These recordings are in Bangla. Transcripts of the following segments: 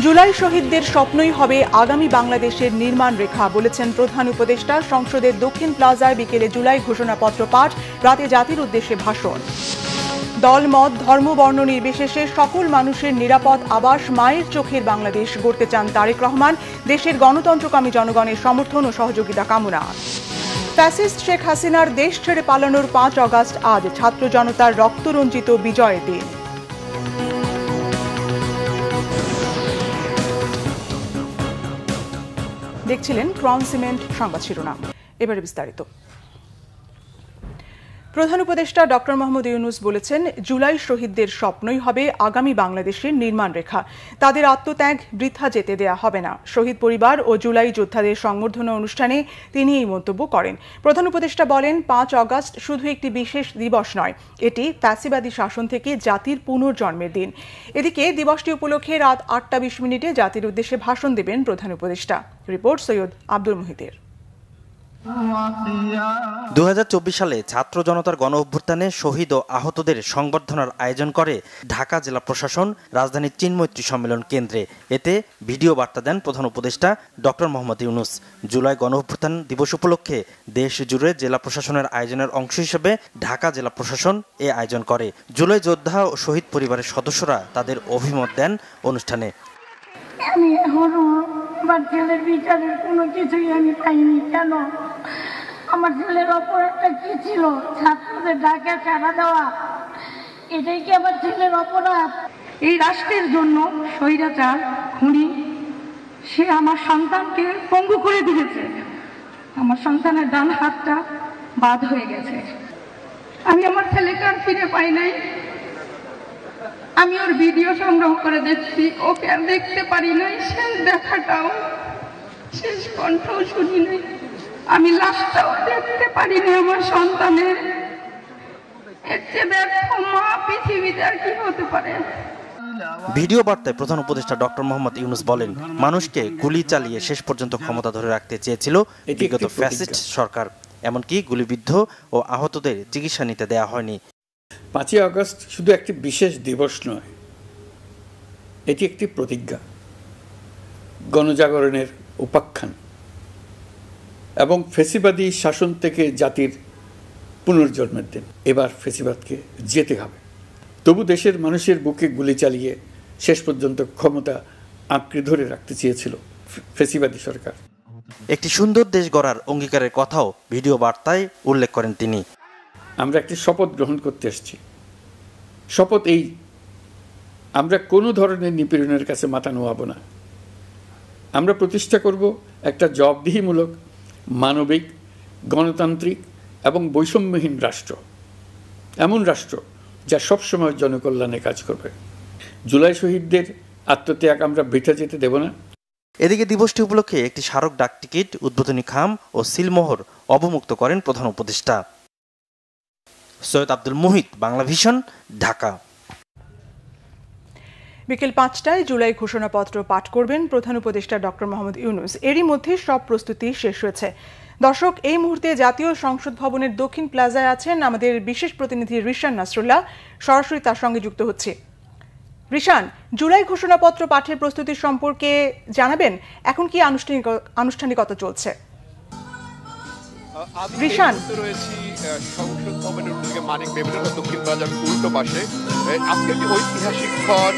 জুলাই শহীদদের স্বপ্নই হবে আগামী বাংলাদেশের নির্মাণ রেখা বলেছেন প্রধান উপদেষ্টা। সংসদের দক্ষিণ প্লাজায় বিকেলে জুলাই ঘোষণাপত্র পাঠ, রাতে জাতির উদ্দেশ্যে ভাষণ। দলমত ধর্ম বর্ণ নির্বিশেষে সকল মানুষের নিরাপদ আবাস মায়ের চোখের বাংলাদেশ গড়তে চান তারেক রহমান। দেশের গণতন্ত্রকামী জনগণের সমর্থন ও সহযোগিতা কামনা। ফ্যাসিস্ট শেখ হাসিনার দেশ ছেড়ে পালানোর 5 অগাস্ট আজ ছাত্র জনতার রক্তরঞ্জিত বিজয়ের দিন। দেখছিলেন ক্রাউন সিমেন্ট সংবাদ শিরোনাম। এবারে বিস্তারিত। প্রধান উপদেষ্টা ডক্টর মোহাম্মদ ইউনূস বলেছেন, জুলাই শহীদদের স্বপ্নই হবে আগামী বাংলাদেশের নির্মাণ রেখা। তাদের আত্মত্যাগ বৃথা যেতে দেয়া হবে না। শহীদ পরিবার ও জুলাই যোদ্ধাদের সংবর্ধনা অনুষ্ঠানে তিনি এই মন্তব্য করেন। প্রধান উপদেষ্টা বলেন, 5 অগাস্ট শুধু একটি বিশেষ দিবস নয়, এটি ফ্যাসিবাদী শাসন থেকে জাতির পুনর্জন্মের দিন। এদিকে দিবসটি উপলক্ষে রাত 8টা 20 মিনিটে জাতির উদ্দেশ্যে ভাষণ দেবেন প্রধান উপদেষ্টা। রিপোর্ট সৈয়দ আব্দুল মুহিতের। 2024 সালে ছাত্র জনতার গণ অভ্যুত্থানে শহীদ ও আহতদের সংবর্ধনার আয়োজন করে ঢাকা জেলা প্রশাসন রাজধানীর চিন্মৈত্রী সম্মেলন কেন্দ্রে। এতে ভিডিও বার্তা দেন প্রধান উপদেষ্টা ডক্টর মোহাম্মদ ইউনূস। জুলাই গণ অভ্যুত্থান দিবস উপলক্ষে দেশ জুড়ে জেলা প্রশাসনের আয়োজনের অংশ হিসেবে ঢাকা জেলা প্রশাসন এ আয়োজন করে। জুলাই যোদ্ধা ও শহীদ পরিবারের সদস্যরা তাদের অভিমত দেন অনুষ্ঠানে। আমি এখনো আমার ছেলের বিচারের কোনো কিছুই আমি পাইনি। কেন? আমার ছেলের অপরাধটা কি ছিল? ছাত্রদের ডাকে সাড়া দেওয়া, এটাই কি আমার ছেলের অপরাধ? এই রাষ্ট্রের জন্য স্বৈরাচার খুনি সে আমার সন্তানকে পঙ্গু করে দিয়েছে। আমার সন্তানের ডান হাতটা বাদ হয়ে গেছে। আমি আমার ছেলেকে আর ফিরে পাই নাই। আমি ওর ভিডিও সংগ্রহ করে দেখছি, ওকে আর দেখতে পারি নাই। শেষ দেখাটাও, শেষ কণ্ঠও শুনি নাই। আমি লাশটাও দেখতে পারি না আমার সন্তানের। এর চেয়ে ব্যর্থ মা পৃথিবীতে আর কি হতে পারে? ভিডিও বার্তায় প্রধান উপদেষ্টা ডক্টর মোহাম্মদ ইউনূস বলেন, মানুষকে গুলি চালিয়ে শেষ পর্যন্ত ক্ষমতা ধরে রাখতে চেয়েছিল বিগত ফ্যাসিস্ট সরকার। এমনকি গুলিবিদ্ধ ও আহতদের চিকিৎসা নিতে দেয়া হয়নি। 5 আগস্ট শুধু একটি বিশেষ দিবস নয়, এটি একটি প্রতিজ্ঞা, গণজাগরণের উপাখ্যান এবং ফ্যাসিবাদী শাসন থেকে জাতির পুনর্জন্মের দিন। এবার ফ্যাসিবাদকে যেতে হবে। তবু দেশের মানুষের বুকে গুলি চালিয়ে শেষ পর্যন্ত ক্ষমতা আঁকড়ে ধরে রাখতে চেয়েছিল ফ্যাসিবাদী সরকার। একটি সুন্দর দেশ গড়ার অঙ্গীকারের কথাও ভিডিও বার্তায় উল্লেখ করেন তিনি। আমরা একটি শপথ গ্রহণ করতে এসেছি। শপথ এই, আমরা কোনো ধরনের নিপীড়নের কাছে মাথা নোয়াব না। আমরা প্রতিষ্ঠা করব একটা জবাবদিহিমূলক, মানবিক, গণতান্ত্রিক এবং বৈষম্যহীন রাষ্ট্র। এমন রাষ্ট্র যা সবসময় জনকল্যাণে কাজ করবে। জুলাই শহীদদের আত্মত্যাগ আমরা বৃথা যেতে দেব না। এদিকে দিবসটি উপলক্ষে একটি স্মারক ডাক টিকিট, উদ্বোধনী খাম ও সিলমোহর অবমুক্ত করেন প্রধান উপদেষ্টা। সৈয়দ আব্দুল মুহিত, বাংলা ভিশন, ঢাকা। বিকেল 5টায় জুলাই ঘোষণাপত্র পাঠ করবেন প্রধান উপদেষ্টা ডক্টর মোহাম্মদ ইউনূস। এরই মধ্যে সব প্রস্তুতি শেষ হয়েছে। দর্শক, এই মুহূর্তে জাতীয় সংসদ ভবনের দক্ষিণ প্লাজায় আছেন আমাদের বিশেষ প্রতিনিধি রিশান নাসরুল্লাহ। সরাসরি তার সঙ্গে যুক্ত হচ্ছে। রিশান, জুলাই ঘোষণাপত্র পাঠের প্রস্তুতি সম্পর্কে জানাবেন, এখন কি আনুষ্ঠানিকতা চলছে? রিশান, রয়েছি সংসদ ভবনের মানিক মেমোরিয়াল দক্ষিণ প্লাজার উল্টো পাশে। আজকে একটি ঐতিহাসিক ক্ষণ,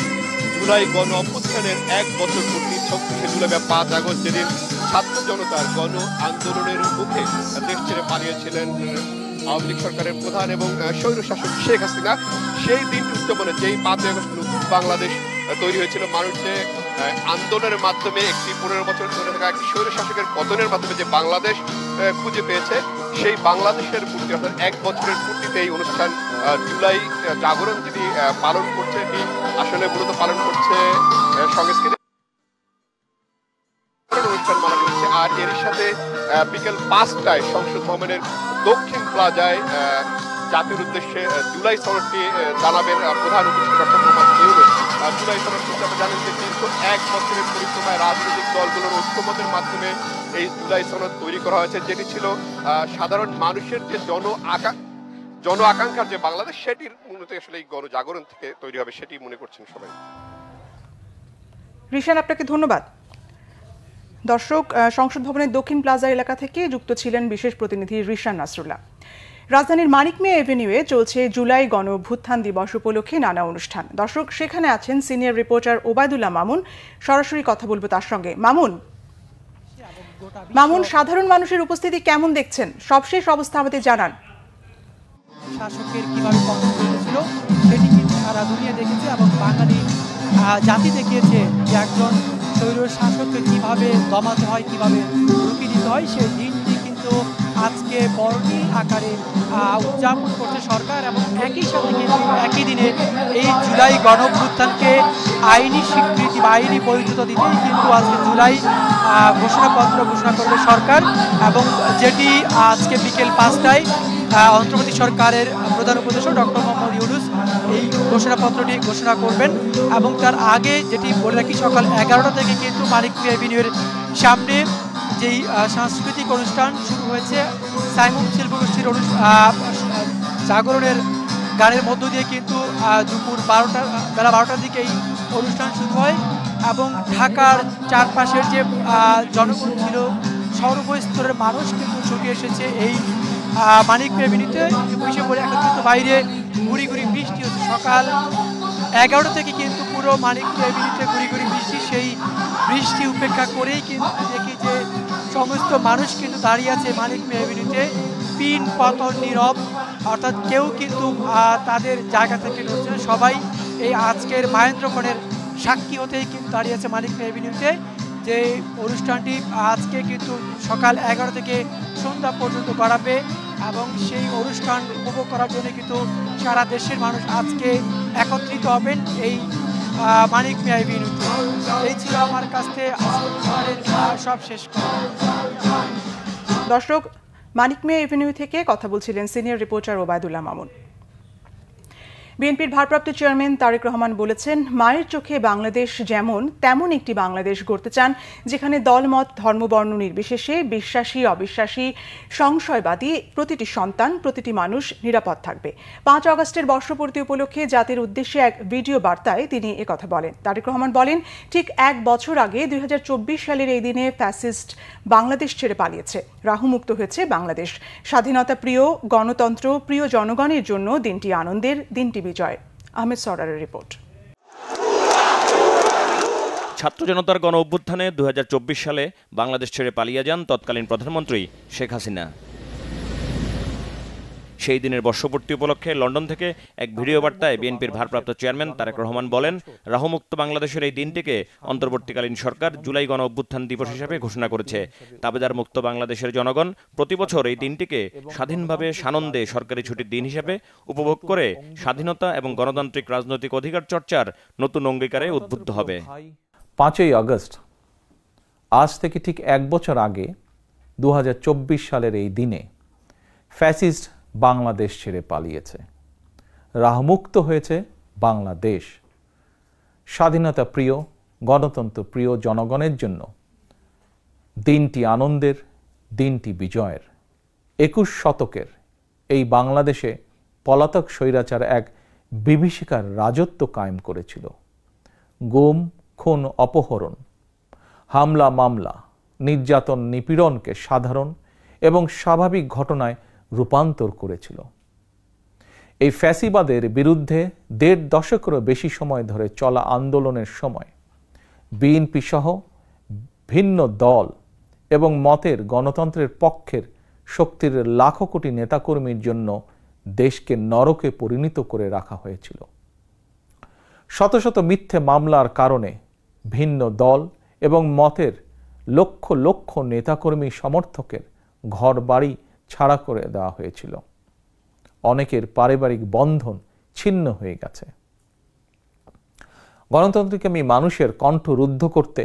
জুলাই গণ অভ্যুত্থানের 1 বছর পূর্তি। 26শে জুলাই 5 আগস্ট যেদিন ছাত্র জনতার গণ আন্দোলনের মুখে দেশ ছেড়ে পালিয়েছিলেন আওয়ামী লীগ সরকারের প্রধান এবং স্বৈরশাসক শেখ হাসিনা, সেই দিনটি উদযাপনে যেই 5 আগস্ট নতুন বাংলাদেশ তৈরি হয়েছিল, মানুষ যে আন্দোলনের মাধ্যমে একটি 15 বছর ধরে থাকা একটি স্বৈরশাসকের পতনের মাধ্যমে যে বাংলাদেশ খুঁজে পেয়েছে, সেই বাংলাদেশের পূর্তি অর্থাৎ 1 বছরের পূর্তিতে এই অনুষ্ঠান জুলাই জাগরণ যিনি পালন করছে, এটি আসলে মূলত পালন করছে সংস্কৃতি অনুষ্ঠান মানা হচ্ছে। আর এর সাথে বিকেল 5টায় সংসদ ভবনের দক্ষিণ প্লাজায় জাতির উদ্দেশ্যে জুলাই সনদটি জানাবেন প্রধান উপদেষ্টা ডক্টর মোহাম্মদ ইউনূস। জুলাই সনদ হিসাবে জানেন যে দীর্ঘ 1 বছরের পরিক্রমায় রাজনৈতিক দলগুলোর ঐক্যমতের মাধ্যমে এই জুলাই সনদ তৈরি করা হয়েছে, যেটি ছিল সাধারণ মানুষের যে জন আকাঙ্ক্ষার যে বাংলাদেশ, সেটির মূলত আসলে এই গণজাগরণ থেকে তৈরি হবে, সেটি মনে করছেন সবাই। রিশান, আপনাকে ধন্যবাদ। দর্শক, সংসদ ভবনের দক্ষিণ প্লাজা এলাকা থেকে যুক্ত ছিলেন বিশেষ প্রতিনিধি রিশান নাসরুল্লাহ। রাজধানীর মানিক মিয়া এভিনিউয়ে চলছে জুলাই গণ অভ্যুত্থান দিবস উপলক্ষে নানা অনুষ্ঠান। দর্শক, সেখানে আছেন সিনিয়র রিপোর্টার ওবায়দুল্লাহ মামুন। সরাসরি কথা বলবো তার সঙ্গে। মামুন, সাধারণ মানুষের উপস্থিতি কেমন দেখছেন? সবশেষ অবস্থা আমাদের জানান। শাসকের কিভাবে পতন ঘটেছিল সেটি কিন্তু সারা দুনিয়া দেখেছে এবং বাঙালি জাতি দেখিয়েছে যে একজন স্বৈর শাসককে কিভাবে দমাতে হয়, কিভাবে রুখে দিতে হয়। সেই দিনটি কিন্তু আজকে বর্ণিল আকারে উদযাপন করছে সরকার এবং একই সাথে কিন্তু একই দিনে এই জুলাই গণঅভ্যুত্থানকে আইনি স্বীকৃতি বা আইনি বৈধতা দিতেই কিন্তু আজকে জুলাই ঘোষণাপত্র ঘোষণা করবে সরকার, এবং যেটি আজকে বিকেল 5টায় অন্তর্বর্তী সরকারের প্রধান উপদেষ্টা ডক্টর মোহাম্মদ ইউনূস এই ঘোষণাপত্রটি ঘোষণা করবেন। এবং তার আগে যেটি বলে রাখি, সকাল 11টা থেকে কিন্তু মানিক মিয়া এভিনিউয়ের সামনে যেই সাংস্কৃতিক অনুষ্ঠান শুরু হয়েছে, সাইমন শিল্পগোষ্ঠীর জাগরণের গানের মধ্য দিয়ে কিন্তু দুপুর বেলা 12টার দিকে এই অনুষ্ঠান শুরু হয়। এবং ঢাকার চারপাশের যে জনগণ ছিল, সর্বস্তরের মানুষ কিন্তু ছুটে এসেছে এই মানিক মিয়া এভিনিউতে। বসে পড়ে এখন কিন্তু বাইরে গুড়ি গুড়ি বৃষ্টি হচ্ছে। সকাল 11টা থেকে কিন্তু পুরো মানিক মিয়া এভিনিউতে গুড়ি গুড়ি বৃষ্টি। সেই বৃষ্টি উপেক্ষা করেই কিন্তু দেখি যে সমস্ত মানুষ কিন্তু দাঁড়িয়ে আছে মানিক মিয়া এভিনিউতে, পিন পতন নীরব, অর্থাৎ কেউ কিন্তু তাদের জায়গা থেকে নড়ছে না। সবাই এই আজকের মাহেন্দ্রক্ষণের সাক্ষী হতেই কিন্তু দাঁড়িয়ে আছে মানিক মিয়া এভিনিউতে। যে অনুষ্ঠানটি আজকে কিন্তু সকাল 11 থেকে সন্ধ্যা পর্যন্ত গড়াবে এবং সেই অনুষ্ঠান উপভোগ করার জন্য কিন্তু সারা দেশের মানুষ আজকে একত্রিত হবেন এই মানিক মিয়া এভিনিউতে। এই ছিল আমার কাছে সব শেষ। দর্শক, মানিক মিয়া এভিনিউ থেকে কথা বলছিলেন সিনিয়র রিপোর্টার ওবায়দুল্লাহ মামুন। বিএনপির ভারপ্রাপ্ত চেয়ারম্যান তারেক রহমান বলেছেন, মায়ের চোখে বাংলাদেশ যেমন তেমন একটি বাংলাদেশ গড়তে চান, যেখানে দলমত ধর্মবর্ণ নির্বিশেষে বিশ্বাসী অবিশ্বাসী সংশয়বাদী প্রতিটি সন্তান প্রতিটি মানুষ নিরাপদ থাকবে। 5 আগস্টের বর্ষপূর্তি উপলক্ষে জাতির উদ্দেশ্যে এক ভিডিও বার্তায় তিনি একথা বলেন। তারেক রহমান বলেন, ঠিক 1 বছর আগে 2024 সালের এই দিনে ফ্যাসিস্ট বাংলাদেশ ছেড়ে পালিয়েছে, রাহুমুক্ত হয়েছে বাংলাদেশ। স্বাধীনতা প্রিয়, গণতন্ত্র প্রিয় জনগণের জন্য দিনটি আনন্দের, দিনটি বিজয়। আহমেদ সরারের রিপোর্ট। ছাত্র জনতার গণ অভ্যুত্থানে 2024 সালে বাংলাদেশ ছেড়ে পালিয়ে যান তৎকালীন প্রধানমন্ত্রী শেখ হাসিনা। সেই দিনের বর্ষপূর্তি উপলক্ষে লন্ডন থেকে এক ভিডিও বার্তায় বিএনপির ভারপ্রাপ্ত চেয়ারম্যান তারেক রহমান বলেন, রাহুমুক্ত বাংলাদেশের এই দিনটিকে অন্তর্বর্তীকালীন সরকার জুলাই গণ অভ্যুত্থান দিবস হিসেবে ঘোষণা করেছে। তাবেদার মুক্ত বাংলাদেশের জনগণ প্রতি বছর এই দিনটিকে স্বাধীনভাবে সানন্দে সরকারি ছুটির দিন হিসেবে উপভোগ করে স্বাধীনতা এবং গণতান্ত্রিক রাজনৈতিক অধিকার চর্চার নতুন অঙ্গীকারে উদ্বুদ্ধ হবে। 5ই আগস্ট, আজ থেকে ঠিক 1 বছর আগে 2024 সালের এই দিনে ফ্যাসিস্ট বাংলাদেশ ছেড়ে পালিয়েছে, রাহুমুক্ত হয়েছে বাংলাদেশ। স্বাধীনতা প্রিয়, গণতন্ত্র প্রিয় জনগণের জন্য দিনটি আনন্দের, দিনটি বিজয়ের। 21 শতকের এই বাংলাদেশে পলাতক স্বৈরাচার এক বিভীষিকার রাজত্ব কায়েম করেছিল। গুম, খুন, অপহরণ, হামলা, মামলা, নির্যাতন, নিপীড়নকে সাধারণ এবং স্বাভাবিক ঘটনায় রূপান্তর করেছিল। এই ফ্যাসিবাদের বিরুদ্ধে 1.5 দশকেরও বেশি সময় ধরে চলা আন্দোলনের সময় বিএনপি সহ ভিন্ন দল এবং মতের গণতন্ত্রের পক্ষের শক্তির লাখো কোটি নেতাকর্মীর জন্য দেশকে নরকে পরিণত করে রাখা হয়েছিল। শত শত মিথ্যে মামলার কারণে ভিন্ন দল এবং মতের লক্ষ লক্ষ নেতাকর্মী সমর্থকের ঘর বাড়ি ছাড়া করে দেওয়া হয়েছিল। অনেকের পারিবারিক বন্ধন ছিন্ন হয়ে গেছে। গণতন্ত্রকামী মানুষের কণ্ঠ রুদ্ধ করতে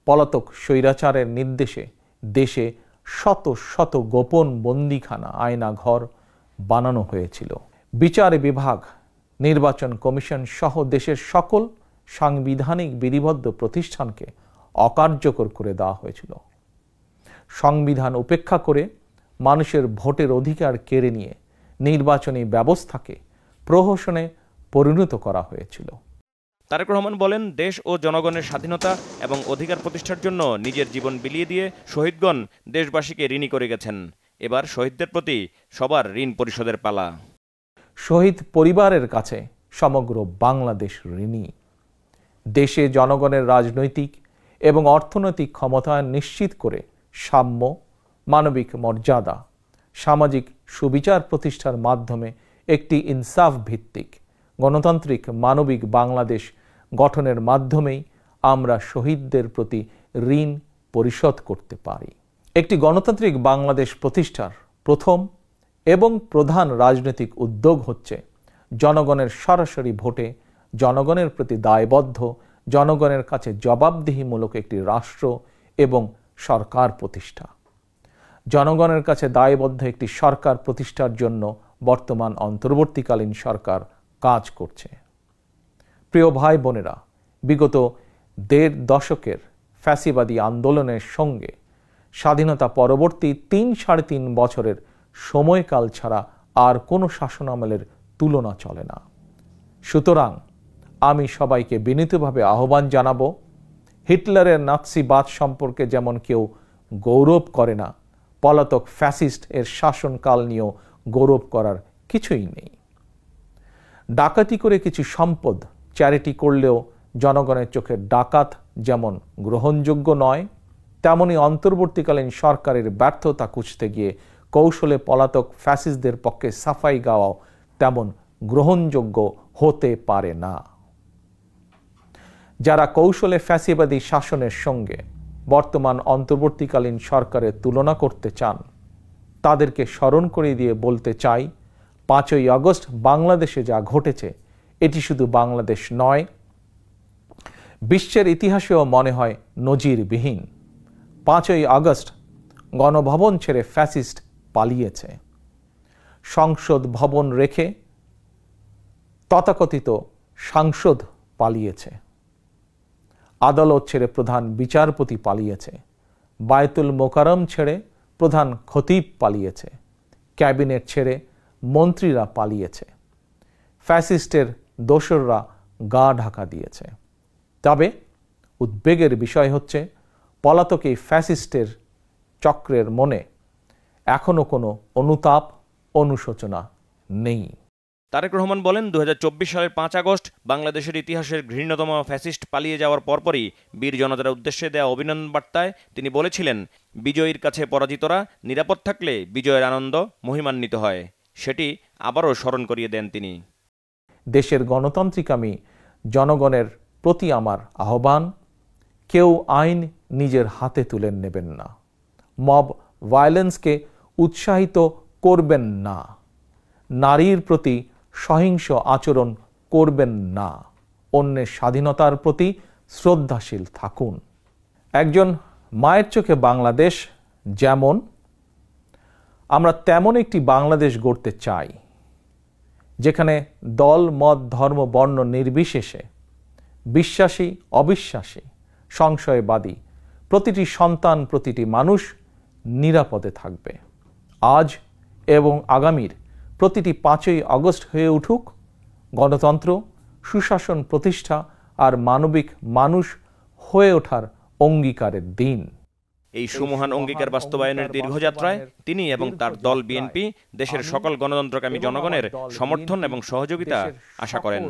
পলাতক স্বৈরাচারের নির্দেশে দেশে শত শত গোপন বন্দিখানা, আয়না ঘর বানানো হয়েছিল। বিচার বিভাগ, নির্বাচন কমিশন সহ দেশের সকল সাংবিধানিক বিধিবদ্ধ প্রতিষ্ঠানকে অকার্যকর করে দেওয়া হয়েছিল। সংবিধান উপেক্ষা করে মানুষের ভোটের অধিকার কেড়ে নিয়ে নির্বাচনী ব্যবস্থাকে প্রহসনে পরিণত করা হয়েছিল। তারেক রহমান বলেন, দেশ ও জনগণের স্বাধীনতা এবং অধিকার প্রতিষ্ঠার জন্য নিজের জীবন বিলিয়ে দিয়ে শহীদগণ দেশবাসীকে ঋণী করে গেছেন। এবার শহীদদের প্রতি সবার ঋণ পরিশোধের পালা। শহীদ পরিবারের কাছে সমগ্র বাংলাদেশ ঋণী। দেশে জনগণের রাজনৈতিক এবং অর্থনৈতিক ক্ষমতায়ন নিশ্চিত করে সাম্য, মানবিক মর্যাদা, সামাজিক সুবিচার প্রতিষ্ঠার মাধ্যমে একটি ইনসাফ ভিত্তিক গণতান্ত্রিক মানবিক বাংলাদেশ গঠনের মাধ্যমেই আমরা শহীদদের প্রতি ঋণ পরিশোধ করতে পারি। একটি গণতান্ত্রিক বাংলাদেশ প্রতিষ্ঠার প্রথম এবং প্রধান রাজনৈতিক উদ্যোগ হচ্ছে জনগণের সরাসরি ভোটে জনগণের প্রতি দায়বদ্ধ, জনগণের কাছে জবাবদিহিমূলক একটি রাষ্ট্র এবং সরকার প্রতিষ্ঠা। জনগণের কাছে দায়বদ্ধ একটি সরকার প্রতিষ্ঠার জন্য বর্তমান অন্তর্বর্তীকালীন সরকার কাজ করছে। প্রিয় ভাই বোনেরা, বিগত ১.৫ দশকের ফ্যাসিবাদী আন্দোলনের সঙ্গে স্বাধীনতা পরবর্তী ৩-৩.৫ বছরের সময়কাল ছাড়া আর কোনো শাসনামলের তুলনা চলে না। সুতরাং আমি সবাইকে বিনীতভাবে আহ্বান জানাবো, হিটলারের নাৎসিবাদ সম্পর্কে যেমন কেউ গৌরব করে না, পলাতক ফ্যাসিস্ট এর শাসনকাল নিয়েও গৌরব করার কিছুই নেই। ডাকাতি করে কিছু সম্পদ চ্যারিটি করলেও জনগণের চোখে ডাকাত যেমন গ্রহণযোগ্য নয়, তেমনি অন্তর্বর্তীকালীন সরকারের ব্যর্থতা খুঁজতে গিয়ে কৌশলে পলাতক ফ্যাসিস্টদের পক্ষে সাফাই গাওয়াও তেমন গ্রহণযোগ্য হতে পারে না। যারা কৌশলে ফ্যাসিবাদী শাসনের সঙ্গে বর্তমান অন্তর্বর্তীকালীন সরকারের তুলনা করতে চান, তাদেরকে স্মরণ করিয়ে দিয়ে বলতে চাই, ৫ই আগস্ট বাংলাদেশে যা ঘটেছে এটি শুধু বাংলাদেশ নয়, বিশ্বের ইতিহাসেও মনে হয় নজিরবিহীন। ৫ই আগস্ট গণভবন ছেড়ে ফ্যাসিস্ট পালিয়েছে। সংসদ ভবন রেখে তথাকথিত সাংসদ পালিয়েছে। আদালত ছেড়ে প্রধান বিচারপতি পালিয়েছে। বায়তুল মোকাররম ছেড়ে প্রধান খতিব পালিয়েছে। ক্যাবিনেট ছেড়ে মন্ত্রীরা পালিয়েছে। ফ্যাসিস্টের দোসররা গা ঢাকা দিয়েছে। তবে উদ্বেগের বিষয় হচ্ছে, পলাতক এই ফ্যাসিস্টের চক্রের মনে এখনো কোনো অনুতাপ, অনুশোচনা নেই। তারেক রহমান বলেন, ২০২৪ সালের ৫ আগস্ট বাংলাদেশের ইতিহাসের ঘৃণ্যতম ফ্যাসিস্ট পালিয়ে যাওয়ার পরপরই বীর জনতার উদ্দেশ্যে দেওয়া অভিনন্দন বার্তায় তিনি বলেছিলেন, বিজয়ীর কাছে পরাজিতরা নিরাপদ থাকলে বিজয়ের আনন্দ মহিমান্বিত হয়। সেটি আবারও স্মরণ করিয়ে দেন তিনি। দেশের গণতান্ত্রিকামী জনগণের প্রতি আমার আহ্বান, কেউ আইন নিজের হাতে তুলে নেবেন না, মব ভায়োলেন্সকে উৎসাহিত করবেন না, নারীর প্রতি সহিংস আচরণ করবেন না, অন্যের স্বাধীনতার প্রতি শ্রদ্ধাশীল থাকুন। একজন মায়ের চোখে বাংলাদেশ যেমন, আমরা তেমন একটি বাংলাদেশ গড়তে চাই, যেখানে দল, মত, ধর্ম, বর্ণ নির্বিশেষে বিশ্বাসী, অবিশ্বাসী, সংশয়বাদী প্রতিটি সন্তান, প্রতিটি মানুষ নিরাপদে থাকবে। আজ এবং আগামীর প্রতিটি ৫ই আগস্ট হয়ে উঠুক গণতন্ত্র, সুশাসন প্রতিষ্ঠা আর মানবিক মানুষ হয়ে ওঠার অঙ্গীকারের দিন। এই সুমহান অঙ্গীকার বাস্তবায়নের দীর্ঘযাত্রায় তিনি এবং তার দল বিএনপি দেশের সকল গণতন্ত্রকামী জনগণের সমর্থন এবং সহযোগিতা আশা করেন।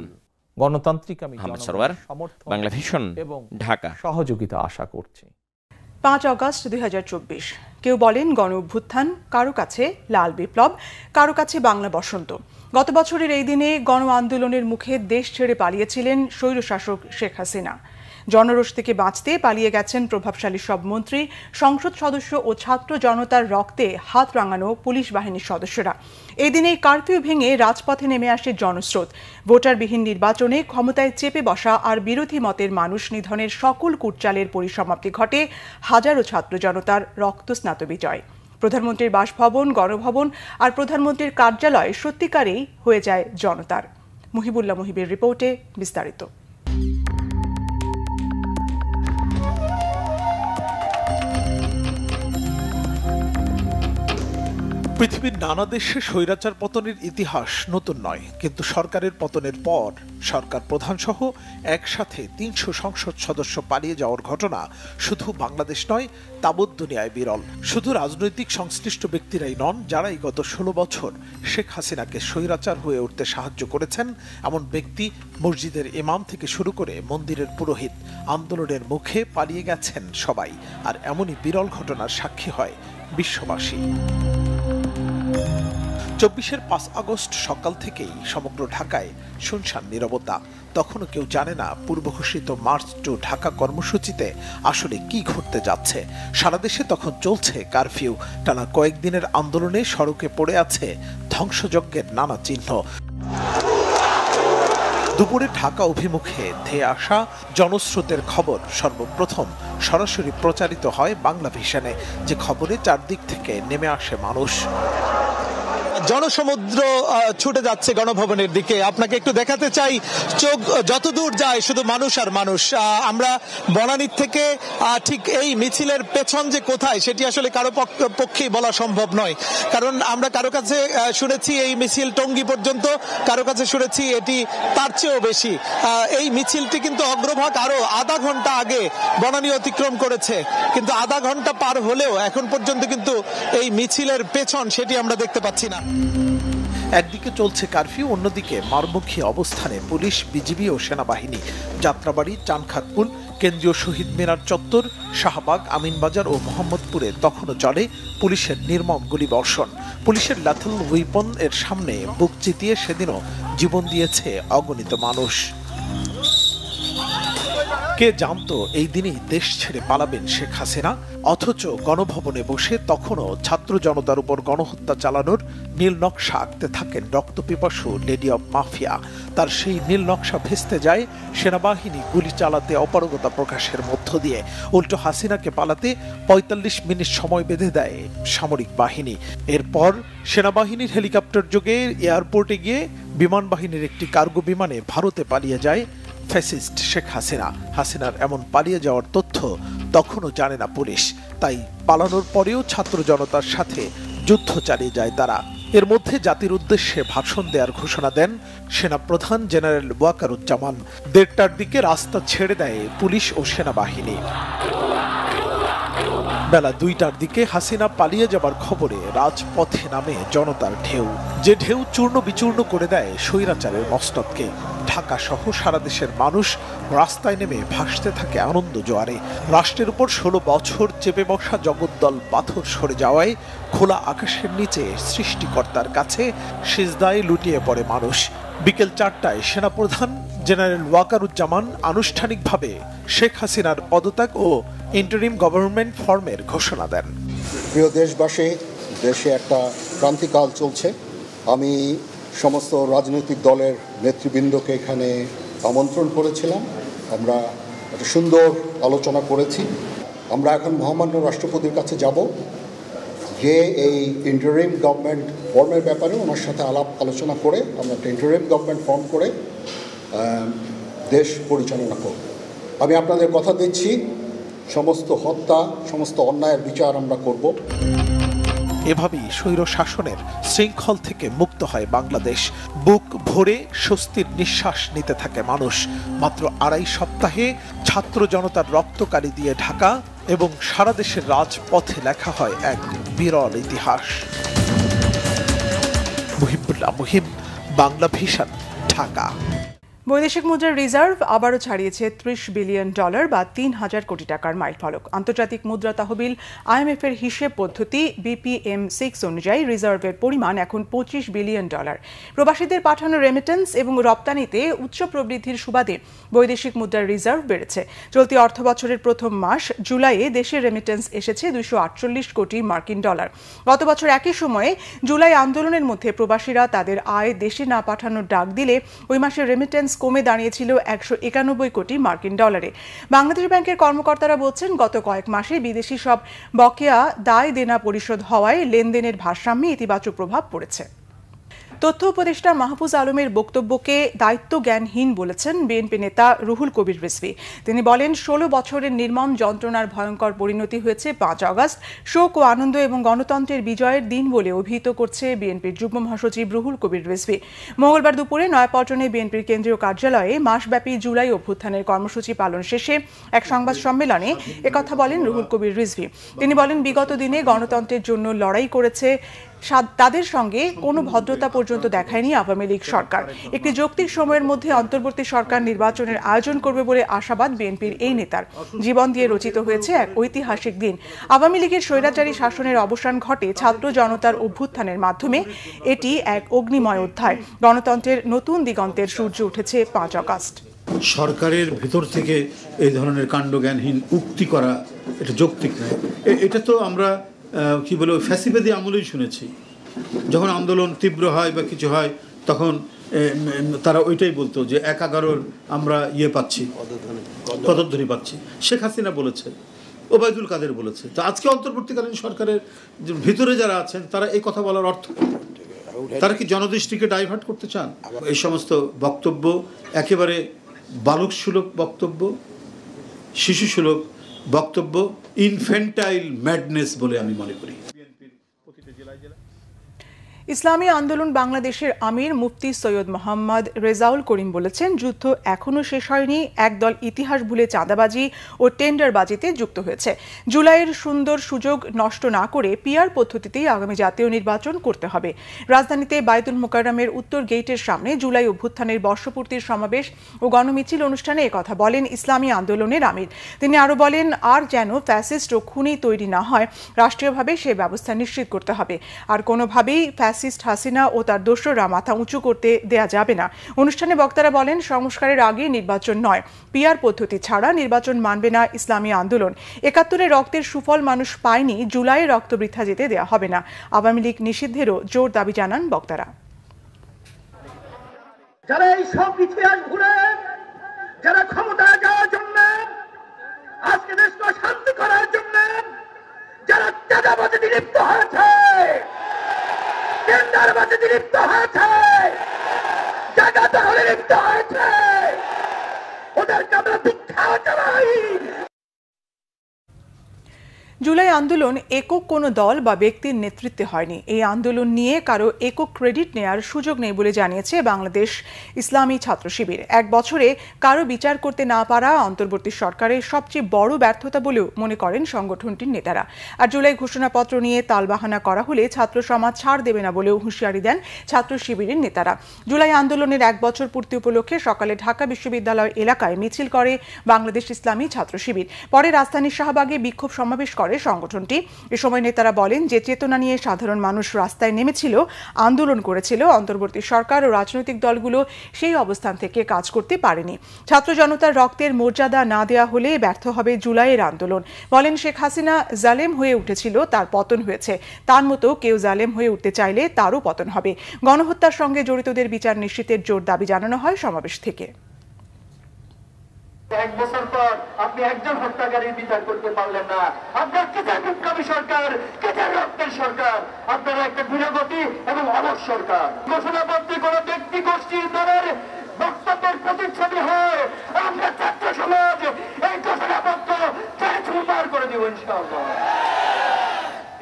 গণতান্ত্রিকামী আহমেদ সরওয়ার, বাংলা ভিশন, ঢাকা। সহযোগিতা আশা করছি। ৫ আগস্ট ২০২৪, কেউ বলেন গণ অভ্যুত্থান, কারো কাছে লাল বিপ্লব, কারো কাছে বাংলা বসন্ত। গত বছরের এই দিনে গণ আন্দোলনের মুখে দেশ ছেড়ে পালিয়েছিলেন স্বৈরশাসক শেখ হাসিনা। জনরোষ থেকে বাঁচতে পালিয়ে গেছেন প্রভাবশালী সব মন্ত্রী, সংসদ সদস্য ও ছাত্র জনতার রক্তে হাত রাঙানো পুলিশ বাহিনীর সদস্যরা। এই দিনে কারফিউ ভেঙে রাজপথে নেমে আসে জনস্রোত। ভোটারবিহীন নির্বাচনে ক্ষমতায় চেপে বসা আর বিরোধী মতের মানুষ নিধনের সকল কুটচালের পরিসমাপ্তি ঘটে হাজারো ছাত্র জনতার রক্তস্নাত বিজয়। প্রধানমন্ত্রীর বাসভবন, গণভবন আর প্রধানমন্ত্রীর কার্যালয় সত্যিকারেই হয়ে যায় জনতার। মুহিবুল্লাহ মুহিবের রিপোর্টে বিস্তারিত। পৃথিবীর নানা দেশে স্বৈরাচার পতনের ইতিহাস নতুন নয়, কিন্তু সরকারের পতনের পর সরকার প্রধান সহ একসাথে ৩০০ সংসদ সদস্য পালিয়ে যাওয়ার ঘটনা শুধু বাংলাদেশ নয়, তাবৎ দুনিয়ায় বিরল। শুধু রাজনৈতিক সংশ্লিষ্ট ব্যক্তিরাই নন, যারাই গত ১৬ বছর শেখ হাসিনাকে স্বৈরাচার হয়ে উঠতে সাহায্য করেছেন এমন ব্যক্তি, মসজিদের ইমাম থেকে শুরু করে মন্দিরের পুরোহিত, আন্দোলনের মুখে পালিয়ে গেছেন সবাই। আর এমনই বিরল ঘটনার সাক্ষী হয় বিশ্ববাসী। ২৪-এর ৫ আগস্ট সকাল থেকেই সমগ্র ঢাকায় শুনশান নীরবতা। তখনও কেউ জানে না পূর্ব ঘোষিত মার্চ টু ঢাকা কর্মসূচিতে আসলে কি ঘটতে যাচ্ছে। সারা দেশে তখন চলছে কারফিউ। টানা কয়েকদিনের আন্দোলনে সড়কে পড়ে আছে ধ্বংসযজ্ঞের নানা চিহ্ন। দুপুরে ঢাকা অভিমুখে ধেয়ে আসা জনস্রোতের খবর সর্বপ্রথম সরাসরি প্রচারিত হয় বাংলা ভিশনে, যে খবরে চারদিক থেকে নেমে আসে মানুষ। জনসমুদ্র ছুটে যাচ্ছে গণভবনের দিকে। আপনাকে একটু দেখাতে চাই, চোখ যতদূর যায় শুধু মানুষ আর মানুষ। আমরা বনানীর থেকে ঠিক এই মিছিলের পেছন যে কোথায় সেটি আসলে কারো পক্ষেই বলা সম্ভব নয়, কারণ আমরা কারো কাছে শুনেছি এই মিছিল টঙ্গী পর্যন্ত, কারো কাছে শুনেছি এটি তার চেয়েও বেশি। এই মিছিলটি কিন্তু অগ্রভাগ আরো আধা ঘন্টা আগে বনানী অতিক্রম করেছে, কিন্তু আধা ঘন্টা পার হলেও এখন পর্যন্ত কিন্তু এই মিছিলের পেছন সেটি আমরা দেখতে পাচ্ছি না। একদিকে চলছে কারফিউ, অন্যদিকে মারমুখী অবস্থানে পুলিশ, বিজিবি ও সেনাবাহিনী। যাত্রাবাড়ি, চানখাতপুল, কেন্দ্রীয় শহীদ মিনার চত্বর, শাহবাগ, আমিনবাজার ও মোহাম্মদপুরে তখনও চলে পুলিশের নির্মম গুলিবর্ষণ। পুলিশের ল্যাথল উইপন এর সামনে বুক চিতিয়ে সেদিনও জীবন দিয়েছে অগণিত মানুষ। কে জানতো এই দিনই দেশ ছেড়ে পালাবেন শেখ হাসিনা? অথচ গণভবনে বসে তখনও ছাত্র জনতার উপর গণহত্যা চালানোর নীল নকশা আঁকতে থাকেন রক্তপিপাসু লেডি অব মাফিয়া। তার সেই নীল নকশা ভেস্তে যায় সেনাবাহিনী গুলি চালাতে অপারগতা প্রকাশের মধ্য দিয়ে। উল্টো হাসিনাকে পালাতে ৪৫ মিনিট সময় বেঁধে দেয় সামরিক বাহিনী। এরপর সেনাবাহিনীর হেলিকপ্টার যোগে এয়ারপোর্টে গিয়ে বিমান বাহিনীর একটি কার্গো বিমানে ভারতে পালিয়ে যায় ফ্যাসিস্ট শেখ হাসিনা। হাসিনার এমন পালিয়ে যাওয়ার তথ্য তখনও জানে না পুলিশ, তাই পালানোর পরেও ছাত্র জনতার সাথে যুদ্ধ চালিয়ে যায় তারা। এর মধ্যে জাতির উদ্দেশ্যে ভাষণ দেওয়ার ঘোষণা দেন সেনাপ্রধান জেনারেল ওয়াকারুজ্জামান। ১:৩০টার দিকে রাস্তা ছেড়ে দেয় পুলিশ ও সেনাবাহিনী। বেলা ২টার দিকে হাসিনা পালিয়ে যাবার খবরে রাজপথে নামে জনতার ঢেউ, যে ঢেউ চূর্ণ বিচূর্ণ করে দেয় স্বৈরাচারের মসনদকে। ঢাকা সহ সারা দেশের মানুষ রাস্তায় নেমে ভাসতে থাকে আনন্দ জোয়ারে। রাষ্ট্রের উপর ১৬ বছর চেপে বসা জগদ্দল পাথর সরে যাওয়ায় খোলা আকাশের নিচে সৃষ্টিকর্তার কাছে সিজদায় লুটিয়ে পড়ে মানুষ। বিকেল ৪টায় সেনাপ্রধান জেনারেল ওয়াকারুজ্জামান আনুষ্ঠানিকভাবে শেখ হাসিনার পদত্যাগ ও ইন্টারিম গভর্নমেন্ট ফর্মের ঘোষণা দেন। প্রিয় দেশবাসী, দেশে একটা ক্রান্তিকাল চলছে। আমি সমস্ত রাজনৈতিক দলের নেতৃবৃন্দকে এখানে আমন্ত্রণ করেছিলাম। আমরা একটা সুন্দর আলোচনা করেছি। আমরা এখন মহামান্য রাষ্ট্রপতির কাছে যাব, যে এই ইন্টারিম গভর্নমেন্ট ফর্মের ব্যাপারে ওনার সাথে আলাপ আলোচনা করে আমরা একটা ইন্টারিম গভর্নমেন্ট ফর্ম করে দেশ পরিচালনা করব। আমি আপনাদের কথা দিচ্ছি, সমস্ত হত্যা, সমস্ত অন্যায়ের বিচার আমরা করব। এভাবেই স্বৈর শাসনের শৃঙ্খল থেকে মুক্ত হয় বাংলাদেশ। বুক ভরে স্বস্তির নিঃশ্বাস নিতে থাকে মানুষ। মাত্র ২.৫ সপ্তাহে ছাত্র জনতার রক্তকারি দিয়ে ঢাকা এবং সারা দেশের রাজপথে লেখা হয় এক বিরল ইতিহাস। মুহিবুল্লাহ মুহিব, বাংলা ভিশন, ঢাকা। বৈদেশিক মুদ্রার রিজার্ভ আবারও ছাড়িয়েছে $30 বিলিয়ন বা ৩,০০০ কোটি টাকার মাইলফলক। আন্তর্জাতিক মুদ্রা তহবিল IMF এর হিসেব পদ্ধতি BPM6 অনুযায়ী রিজার্ভের পরিমাণ এখন $25 বিলিয়ন। প্রবাসীদের পাঠানো রেমিটেন্স এবং রপ্তানিতে উচ্চ প্রবৃদ্ধির সুবাদে বৈদেশিক মুদ্রার রিজার্ভ বেড়েছে। চলতি অর্থবছরের প্রথম মাস জুলাইয়ে দেশের রেমিটেন্স এসেছে $248 কোটি মার্কিন। গত বছর একই সময়ে জুলাই আন্দোলনের মধ্যে প্রবাসীরা তাদের আয় দেশে না পাঠানোর ডাক দিলে ওই মাসের রেমিটেন্স কমে দাঁড়িয়েছিল $191 কোটি মার্কিন। বাংলাদেশ ব্যাংকের কর্মকর্তারা বলছেন, গত কয়েক মাসে বিদেশি সব বকেয়া দায় দেনা পরিশোধ হওয়ায় লেনদেনের ভারসাম্যে ইতিবাচক প্রভাব পড়েছে। তথ্য উপদেষ্টা মাহফুজ আলমের বক্তব্যকে দায়িত্বজ্ঞানহীন বলেছেন বিএনপি নেতা রুহুল কবির রিজভী। তিনি বলেন, 16 বছরের নির্মম যন্ত্রণার ভয়ঙ্কর পরিণতি হয়েছে 5 আগস্ট। শোক ও আনন্দ এবং গণতন্ত্রের বিজয়ের দিন বলে অভিহিত করছে বিএনপির যুগ্ম মহাসচিব রুহুল কবির রিজভী। মঙ্গলবার দুপুরে নয়াপল্টনে বিএনপির কেন্দ্রীয় কার্যালয়ে মাসব্যাপী জুলাই অভ্যুত্থানের কর্মসূচি পালন শেষে এক সংবাদ সম্মেলনে একথা বলেন রুহুল কবির রিজভী। তিনি বলেন, বিগত দিনে গণতন্ত্রের জন্য লড়াই করেছে, তাদের সঙ্গে কোনো ভদ্রতা পর্যন্ত দেখায়নি আওয়ামী লীগ সরকার। একটি যৌক্তিক সময়ের মধ্যে অন্তর্বর্তী সরকার নির্বাচনের আয়োজন করবে বলে আশাবাদ বিএনপির এই নেতার। জীবন দিয়ে রচিত হয়েছে এক ঐতিহাসিক দিন। আওয়ামী লীগের স্বৈরাচারী শাসনের অবসান ঘটে ছাত্র জনতার অভ্যুত্থানের মাধ্যমে। এটি এক অগ্নিময় অধ্যায়। গণতন্ত্রের নতুন দিগন্তের সূর্য উঠেছে 5 আগস্ট। সরকারের ভেতর থেকে এই ধরনের কাণ্ডজ্ঞানহীন উক্তি করা এটা যৌক্তিক নয়। এটা তো আমরা কি বলে ফ্যাসিবাদী আমলেই শুনেছি। যখন আন্দোলন তীব্র হয় বা কিছু হয় তখন তারা ওইটাই বলতো যে 1/11 আমরা পাচ্ছি, পদধ্বনি পাচ্ছি। শেখ হাসিনা বলেছে, ওবায়দুল কাদের বলেছে। তো আজকে অন্তর্বর্তীকালীন সরকারের ভিতরে যারা আছেন তারা এই কথা বলার অর্থ, তারা কি জনদৃষ্টিকে ডাইভার্ট করতে চান? এই সমস্ত বক্তব্য একেবারে বালকসুলভ বক্তব্য, শিশুসুলভ বক্তব্য, ইনফ্যান্টাইল ম্যাডনেস বলে আমি মনে করি। ইসলামী আন্দোলন বাংলাদেশের আমির মুফতি সৈয়দ মোহাম্মদ রেজাউল করিম বলেছেন, যুদ্ধ এখনও শেষ হয়নি। একদল ইতিহাস ভুলে চাঁদাবাজি ও টেন্ডারবাজিতে যুক্ত হয়েছে। জুলাইয়ের সুন্দর সুযোগ নষ্ট না করে পিআর পদ্ধতিতেই আগামী জাতীয় নির্বাচন করতে হবে। রাজধানীতে বায়তুল মোকাররমের উত্তর গেটের সামনে জুলাই অভ্যুত্থানের বর্ষপূর্তির সমাবেশ ও গণমিছিল অনুষ্ঠানে একথা বলেন ইসলামী আন্দোলনের আমির। তিনি আরও বলেন, আর যেন ফ্যাসিস্ট ও খুনি তৈরি না হয়, রাষ্ট্রীয়ভাবে সে ব্যবস্থা নিশ্চিত করতে হবে। আর কোনোভাবেই ফ্যাসিস্ট হাসিনা ও তার দোসররা মাথা উঁচু করতে দেয়া যাবে না। অনুষ্ঠানে বক্তারা বলেন, সংস্কারের আগে নির্বাচন নয়, পিআর পদ্ধতি ছাড়া নির্বাচন মানবে না ইসলামী আন্দোলন। 71-এ রক্তের সুফল মানুষ পায়নি, জুলাইয়ে রক্ত বৃথা যেতে দেয়া হবে না। আওয়ামী লীগ নিষিদ্ধেরও জোর দাবি জানান বক্তারা। যারা এই সব ইতিহাস ভুলে, যারা ক্ষমতায় যাওয়ার জন্য, আজকে দেশকে শান্তি করার জন্য যারা চাঁদাবাজিতে লিপ্ত হয়েছে, টেন্ডারবাজিতে লিপ্ত হয়েছে, জায়গা দখলে লিপ্ত হয়েছে, ওদেরকে আমরা ভিক্ষা জানাই। জুলাই আন্দোলন একক কোনো দল বা ব্যক্তির নেতৃত্বে হয়নি। এই আন্দোলন নিয়ে কারো একক ক্রেডিট নেয়ার সুযোগ নেই বলে জানিয়েছে বাংলাদেশ ইসলামী ছাত্র শিবির। 1 বছরে কারো বিচার করতে না পারা অন্তর্বর্তী সরকারের সবচেয়ে বড় ব্যর্থতা বলেও মনে করেন সংগঠনটির নেতারা। আর জুলাই ঘোষণাপত্র নিয়ে তালবাহানা করা হলে ছাত্র সমাজ ছাড় দেবে না বলেও হুঁশিয়ারি দেন ছাত্র শিবিরের নেতারা। জুলাই আন্দোলনের 1 বছর পূর্তি উপলক্ষে সকালে ঢাকা বিশ্ববিদ্যালয় এলাকায় মিছিল করে বাংলাদেশ ইসলামী ছাত্র শিবির। পরে রাজধানীর শাহবাগে বিক্ষোভ সমাবেশ করে সংগঠনটি। এ সময় নেতারা বলেন, যে চেতনা নিয়ে সাধারণ মানুষ রাস্তায় নেমেছিল, আন্দোলন করেছিল, অন্তর্বর্তী সরকার ও রাজনৈতিক দলগুলো সেই অবস্থান থেকে কাজ করতে পারেনি। ছাত্র জনতার রক্তের মর্যাদা না দেয়া হলে ব্যর্থ হবে জুলাইয়ের আন্দোলন। বলেন, শেখ হাসিনা জালেম হয়ে উঠেছিল, তার পতন হয়েছে। তার মতো কেউ জালেম হয়ে উঠতে চাইলে তারও পতন হবে। গণহত্যার সঙ্গে জড়িতদের বিচার নিশ্চিতের জোর দাবি জানানো হয় সমাবেশ থেকে। 1 বছর পর আপনি একজন হত্যাকারীর বিচার করতে পারলেন না। আপনার কিসের বিপ্লবী সরকার, কিসের রক্তের সরকার? আপনারা একটা দূরগতি এবং অলস সরকার। ঘোষণাপত্রে কোন ব্যক্তি গোষ্ঠী দলের বক্তব্যের প্রতিচ্ছবি হয়, আমরা ছাত্র সমাজ এই ঘোষণাপত্র চুরমার করে দেব ইনশাআল্লাহ।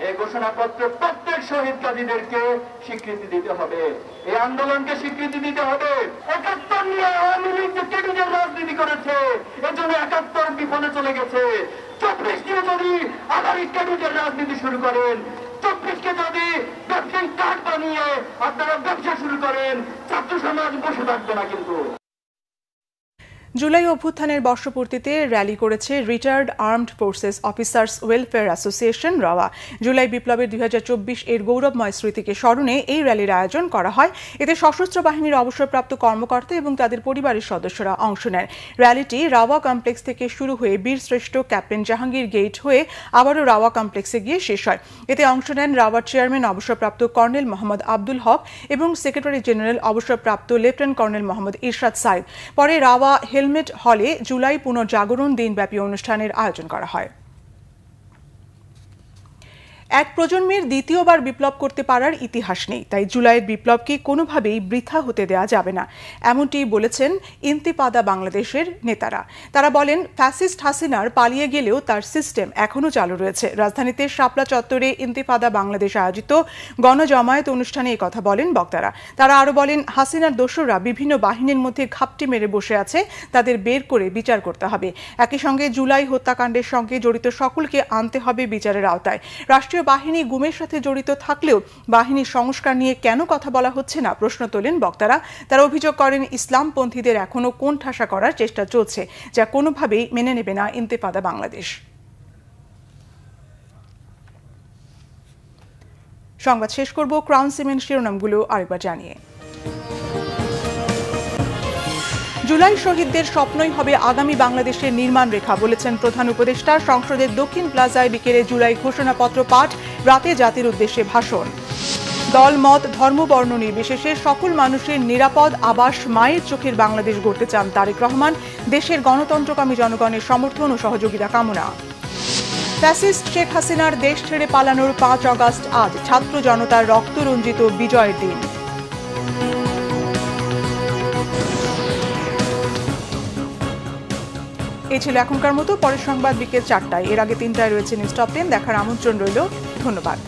এই ঘোষণাপত্র প্রত্যেক শহীদ কাজীদেরকে স্বীকৃতি দিতে হবে, এই আন্দোলনকে স্বীকৃতি দিতে হবে। 71 নিয়ে আওয়ামী লীগ যে কেবিনেট রাজনীতি করেছে, এর জন্য 71 বিফলে চলে গেছে। 24 নিয়ে যদি আবার কেবিনেট রাজনীতি শুরু করেন, 24কে যদি ব্যবসায়িক কার্ড বানিয়ে আপনারা ব্যবসা শুরু করেন, ছাত্র সমাজ বসে থাকবে না। কিন্তু জুলাই অভ্যুত্থানের বর্ষপূর্তিতে র্যালি করেছে retired armed forces officers welfare association rava. July বিপ্লবের 2024 এর গৌরবময় স্মৃতিকে স্মরণে এই র্যালির আয়োজন করা হয়। এতে সশস্ত্র বাহিনীর অবসরপ্রাপ্ত কর্মকর্তা এবং তাদের পরিবারের সদস্যরা অংশ নেন। র্যালিটি রাওয়া কমপ্লেক্স থেকে শুরু হয়ে বীরশ্রেষ্ঠ ক্যাপ্টেন জাহাঙ্গীর গেট হয়ে আবারও রাওয়া কমপ্লেক্সে গিয়ে শেষ হয়। এতে অংশ নেন রাওয়ার চেয়ারম্যান অবসরপ্রাপ্ত কর্নেল মোহাম্মদ আব্দুল হক এবং সেক্রেটারি জেনারেল অবসরপ্রাপ্ত লেফটেন্যান্ট কর্নেল মোহাম্মদ ইরশাদ সাইদ। পরে রাওয়া হেলমেট হলে জুলাই পুনর্জাগরণ দিনব্যাপী অনুষ্ঠানের আয়োজন করা হয়। এক প্রজন্মের দ্বিতীয়বার বিপ্লব করতে পারার ইতিহাস নেই, তাই জুলাইয়ের বিপ্লবকে কোনোভাবেই বৃথা হতে দেওয়া যাবে না, এমনটি বলেছেন ইন্তিফাদা বাংলাদেশের নেতারা। তারা বলেন, ফ্যাসিস্ট হাসিনার পালিয়ে গেলেও তার সিস্টেম এখনও চালু রয়েছে। রাজধানীতে শাপলা চত্বরে ইন্তিফাদা বাংলাদেশ আয়োজিত গণজমায়েত অনুষ্ঠানে এই কথা বলেন বক্তারা। তারা আরও বলেন, হাসিনার দোসররা বিভিন্ন বাহিনীর মধ্যে ঘাপটি মেরে বসে আছে, তাদের বের করে বিচার করতে হবে। একই সঙ্গে জুলাই হত্যাকাণ্ডের সঙ্গে জড়িত সকলকে আনতে হবে বিচারের আওতায়। রাষ্ট্রীয় বাহিনী গুমের সাথে জড়িত থাকলেও বাহিনীর সংস্কার নিয়ে কেন কথা বলা হচ্ছে না প্রশ্ন তোলেন বক্তারা। তারা অভিযোগ করেন, ইসলামপন্থীদের এখনও কোণঠাসা করার চেষ্টা চলছে, যা কোনোভাবেই মেনে নেবে না ইন্তিফাদা বাংলাদেশ। সংবাদ শেষ করব ক্রাউন সিমেন্ট শিরোনামগুলো আরেকবার জানিয়ে। জুলাই শহীদদের স্বপ্নই হবে আগামী বাংলাদেশের নির্মাণ রেখা বলেছেন প্রধান উপদেষ্টা। সংসদের দক্ষিণ প্লাজায় বিকেলে জুলাই ঘোষণাপত্র পাঠ, রাতে জাতির উদ্দেশ্যে ভাষণ। দল মত ধর্ম বর্ণ নির্বিশেষে সকল মানুষের নিরাপদ আবাস মায়ের চোখের বাংলাদেশ গড়তে চান তারেক রহমান। দেশের গণতন্ত্রকামী জনগণের সমর্থন ও সহযোগিতা কামনা। ফ্যাসিস্ট শেখ হাসিনার দেশ ছেড়ে পালানোর 5 আগস্ট আজ ছাত্র জনতার রক্তরঞ্জিত বিজয়ের দিন। এই ছিল এখনকার মতো। পরের সংবাদ বিকেল 4টায়। এর আগে 3টায় রয়েছে নিউজ টপ 10 দেখার আমন্ত্রণ রইল। ধন্যবাদ।